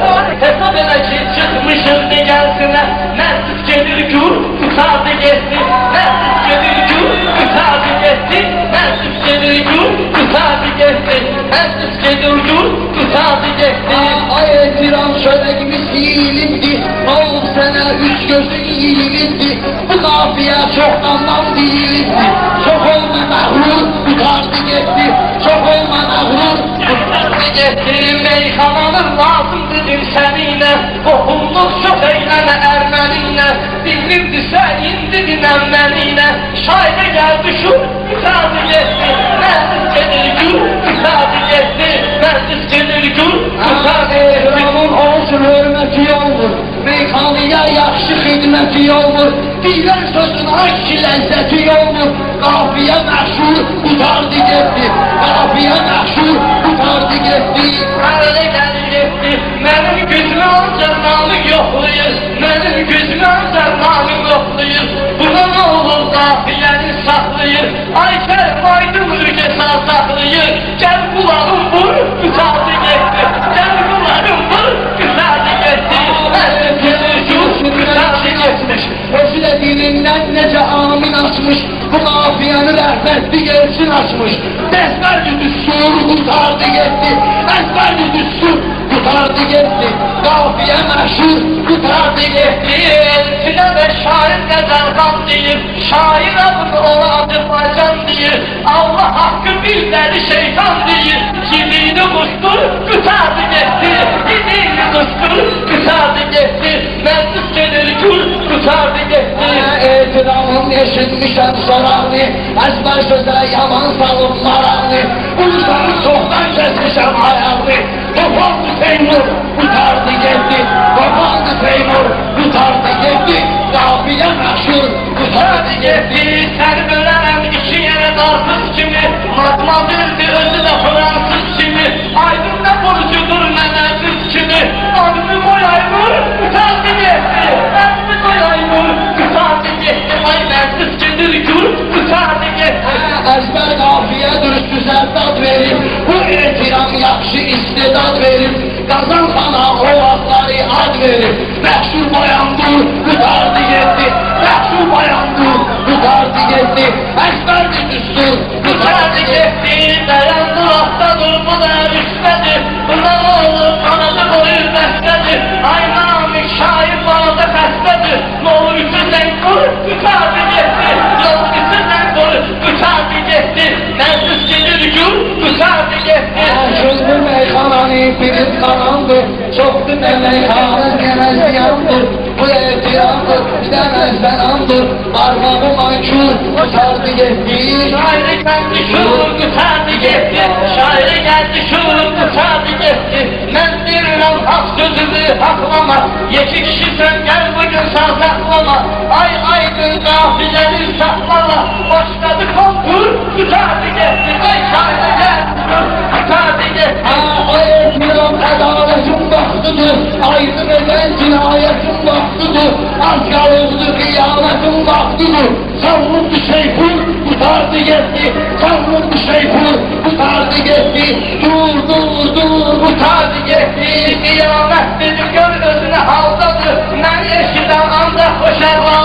Hesap elə ki çıxmışıq digəsinə, Məhsus gedir gür, qutardı getdi. Məhsus gedir gür, qutardı getdi. Məhsus gedir gür, qutardı getdi. Məhsus gedir gür, qutardı getdi. Ay etiram çörəkimiz yiyilindi, oğul sənə üç gözün yiyilindi. Bu qafiyə çoxdandan deyilindi. Çox olma məğrur, qutardı getdi. Çox olma məğrur, qutardı getdi. Meyxananın lazımdır səninlə, qohumluq çox eylənə ərməninlə. Dilimdirsə indi dinən məniylə, şairə gəldi şur, qutardı getdi. Məhsus gedir gür, qutardı getdi. Məhsus gedir gür, qutardı getdi. olsun hörməti olmur, meyxanıya yaxşı xidməti olmur. Deyilən sözün hakki ləzzəti olmur. Qafiyə məşhur, qutardı getdi. Qafiyə məşhur, qutardı getdi. Hələ gəlir getdi. Mənim gözümə ancaq namı yoxlayır. Mənim gözümə ancaq namı yoxlayır. Buna nə olur qafiyəni saxlayır. Ay kərm aydın ürgə saxlayır. Gəl qulağım vur, qutardı getdi. Gəl qulağım vur, qutardı getdi. Məhsul gedir gür, qutardı getmiş. Özü də dilindən necə amin açmış. Bu qafiyəni rəhmətli gelsin açmış. Dəstərli düstur, qutardı getdi. Dəstərli düstur, qutardı getdi. Qafiyə məşhur, qutardı getdi. Elçinə və şair qəzəlqan deyir. Şair adını ona Azərbaycan deyir. Allah haqqı bizləri şeytan deyir. Gidiyini qustur, qutardı getdi. Gidiyini qustur, qutardı getdi. Məhsus gedir gür, qutardı getdi. Etiramın eşitmişəm sorağını, əzbər sözə yaman salıb marağını. Ulusanı çoxdan kəsmişəm ayağını. Qopandı Teymur, qutardı getdi. Qopandı Teymur, qutardı getdi. Qafiyə məşhur, qutardı getdi. Səni bölərəm iki yerə qarpız kimi. Matmazeldir özü də fransız kimi. Aydın nə borcudur mənə qız kimi. Adını qoyaymur, qutardı getdi. Adını qoyaymur, qutardı getdi. Ay məhsus gedir gür, qutardı getdi. Əzbər qafiyə dürüst güzəldad verir. Bu etiram yaxşı istedad verir. Qazan xana o vaxtları ad verir. Məşhur bayandur, qutardı getdi. Məşhur bayandur, qutardı getdi. Əzbərdir düstur, Qutardı getdi. Dayandı vaxtadır, bu da üstədir. Buna nə olur, kanadı boyur bəstədir. Ay namik şair bağda xəstədir. Nə olur ütüsən qur, qutardı getdi. Yol ütüsən qur, qutardı getdi. Məhsus gedir gür, qutardı getdi. Gözlü meyxananı bilib qarandır. Çoxdur nə meyxanı yenə ziyandır. Bu etiramdır, biləməz bənandır. Armağım ankür, qutardı getdi. Şairi gəldi şur, qutardı getdi. Şairi gəldi şur, qutardı getdi. Mən deyirəm haq sözünü haqlama. Yeki kişisən gəl bugün sağ saxlama. Ay aydın qafiyəni saxlama. Başladı konkur, qutardı getdi. Ay şairi gəldi şur, qutardı getdi. Ay etiram ədalətin vaxtıdır. Aydın edən cinayetin vaxtıdır. Az qalıqdı qiyamətin vaxtıdır. Savundu şeypur, qutardı getdi. Savundu şeypur, qutardı getdi. Dur, dur, dur, Qutardı getdi. Qiyamət dedim gör özünə haldadır. Mən eşidən ancaq xoşarlar.